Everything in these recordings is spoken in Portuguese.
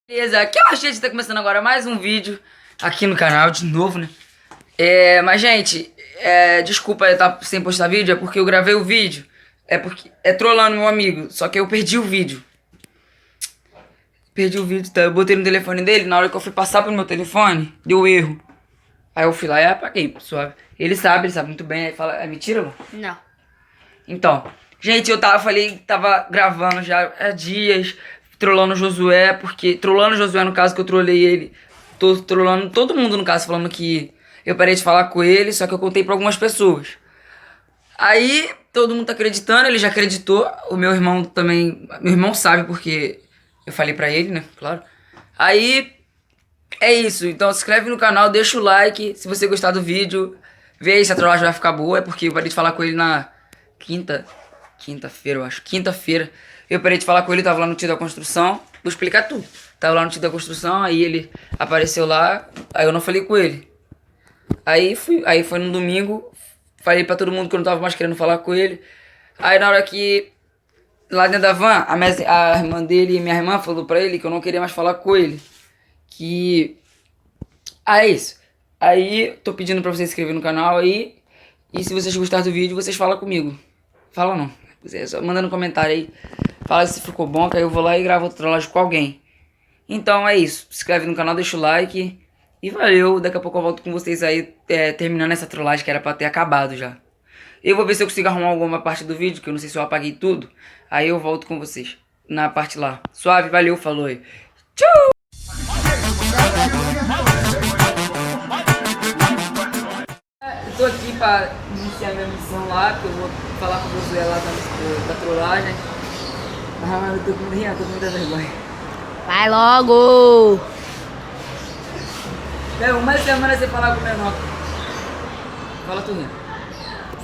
Beleza, aqui é o gente, tá começando agora mais um vídeo aqui no canal, de novo, né? Mas gente, desculpa eu estar sem postar vídeo, é porque eu gravei o vídeo. É porque é trollando meu amigo, só que eu perdi o vídeo. Perdi o vídeo, tá? Eu botei no telefone dele, na hora que eu fui passar pro meu telefone, deu erro. Aí eu fui lá e apaguei, suave. Ele sabe muito bem, aí fala, é mentira, mano? Não. Então, gente, tava gravando já há dias, trollando o Josué, trollando o Josué no caso que eu trolei ele. Tô trollando todo mundo no caso, falando que eu parei de falar com ele, só que eu contei pra algumas pessoas. Aí, todo mundo tá acreditando, ele já acreditou, o meu irmão também, meu irmão sabe porque eu falei pra ele, né, claro. Aí, é isso, então se inscreve no canal, deixa o like, se você gostar do vídeo, vê aí se a trollagem vai ficar boa, é porque eu parei de falar com ele na quinta-feira, eu acho. Quinta-feira. Eu parei de falar com ele, tava lá no tio da construção. Vou explicar tudo. Tava lá no tio da construção, aí ele apareceu lá, aí eu não falei com ele. Aí foi no domingo, falei pra todo mundo que eu não tava mais querendo falar com ele. Aí na hora que, lá dentro da van, a irmã dele e minha irmã falou pra ele que eu não queria mais falar com ele. É isso. Aí, tô pedindo pra vocês se inscrever no canal aí. E se vocês gostaram do vídeo, vocês falam comigo. Fala não. Só manda no comentário aí. Fala se ficou bom, que aí eu vou lá e gravo outra trollagem com alguém. Então é isso. Se inscreve no canal, deixa o like. E valeu. Daqui a pouco eu volto com vocês aí, terminando essa trollagem que era pra ter acabado já. Eu vou ver se eu consigo arrumar alguma parte do vídeo, que eu não sei se eu apaguei tudo. Aí eu volto com vocês na parte lá. Suave, valeu, falou aí. Tchau! Eu tô aqui pra iniciar minha missão lá, que eu vou falar com você lá da trollagem. Ah, eu tô com muita vergonha. Vai logo! Uma semana sem falar com o menor. Fala tu, Rian.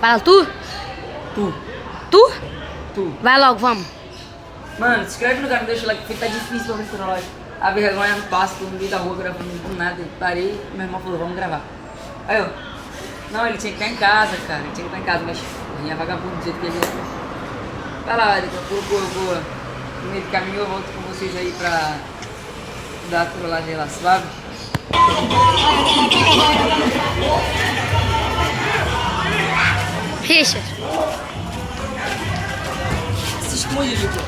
Fala tu? Tu. Tu? Tu. Vai logo, vamos. Mano, se inscreve no canal, deixa o like, porque tá difícil pra ver trollagem. A vergonha não passa, tô no meio da rua gravando do nada. Eu parei, meu irmão falou, vamos gravar. Aí eu, não, ele tinha que estar em casa, cara. Ele tinha que estar em casa, mas o Rian é vagabundo do jeito que ele é. Vai lá, daqui a pouco eu vou, no meio do caminho eu volto com vocês aí pra dar a trollagem lá, suave? Richard. Se esconde, Vitor.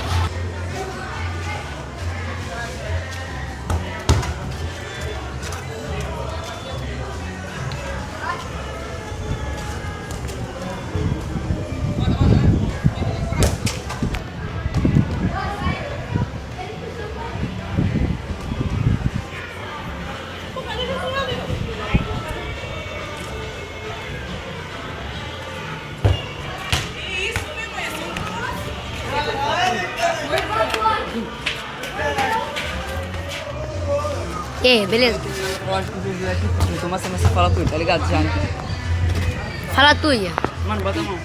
E aí, beleza? Lógico que o Josué aqui, então uma semana você fala tudo, tá ligado já, né? Fala tu, Ian. Mano, bota a mão.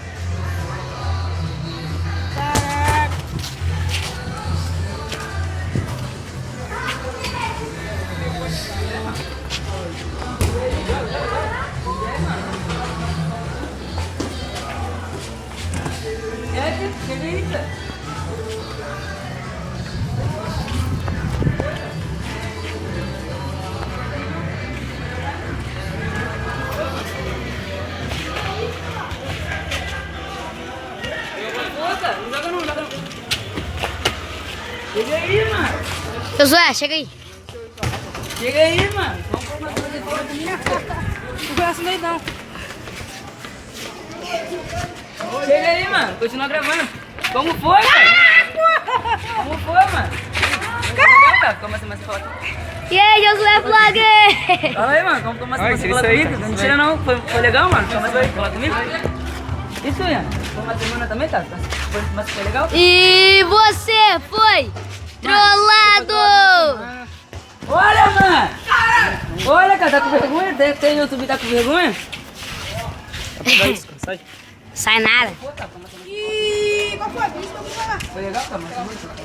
Chega aí, cara. Não joga não, joga não. Chega aí, mano. Josué, chega aí. Chega aí, mano. Vamos pôr uma coisa de fora de mim. Não conhece nem não. Chega aí, mano. Continua gravando. Como foi, cara? Como foi, mano? Foi legal, cara? Como assim, mas você fala aqui? E aí, Josué Vlog? Fala aí, mano. Como assim, você fala comigo? Não tira não. Foi legal, mano? Como assim, falar comigo? Isso, Ian. Foi uma semana também, tá? Foi legal? E você foi trollado! Olha, mano! Olha, cara, tá com vergonha? Tem YouTube, tá com vergonha? Sai nada. E qual foi? Isso que eu vim falar. Foi legal, cara?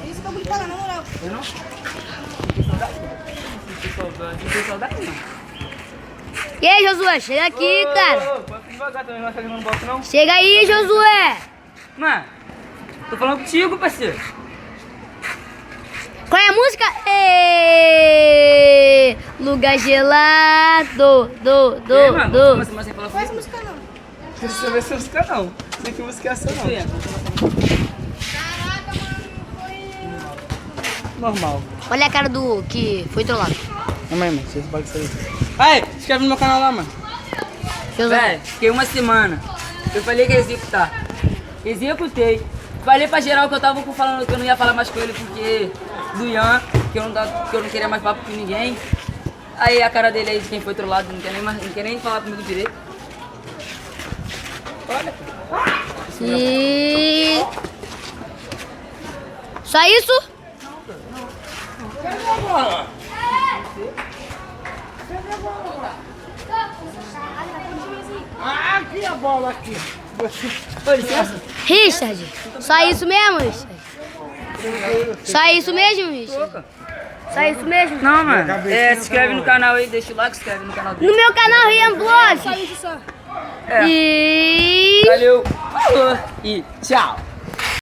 Isso que eu vim falar, na moral. Foi não? Tem saudade? Tem saudade, mano? E aí, Josué, chega aqui, cara. Pode devagar também, não vai fazer no box, não? Chega aí, Josué. Mano, tô falando contigo, parceiro. Qual é a música? Ê! lugar gelado. E aí, mano, Do. uma semana sem falar Faz comigo? música não. Não precisa ver essa música não. Não sei que música é essa não. Normal. Olha a cara do que foi trollado. Calma aí, mano. Deixa esse bagulho sair. Ai, se inscreve no meu canal lá, mano. Josué. Véi, fiquei uma semana. Eu falei que ia executar. Executei. Falei pra geral que eu tava falando que eu não ia falar mais com ele porque do Ian, que eu não queria mais papo com ninguém. Aí a cara dele aí de quem foi trollado não quer nem falar comigo direito. Olha. E... Só isso? Ah, aqui a bola aqui. Ô, licença. Richard, só isso mesmo, Richard? Só isso mesmo, Richard? Só isso mesmo? Não, mano. Se inscreve no canal aí, deixa o like, se inscreve no canal dele. No meu canal Rian Vlog. Só isso só. E... Valeu. Falou. E tchau.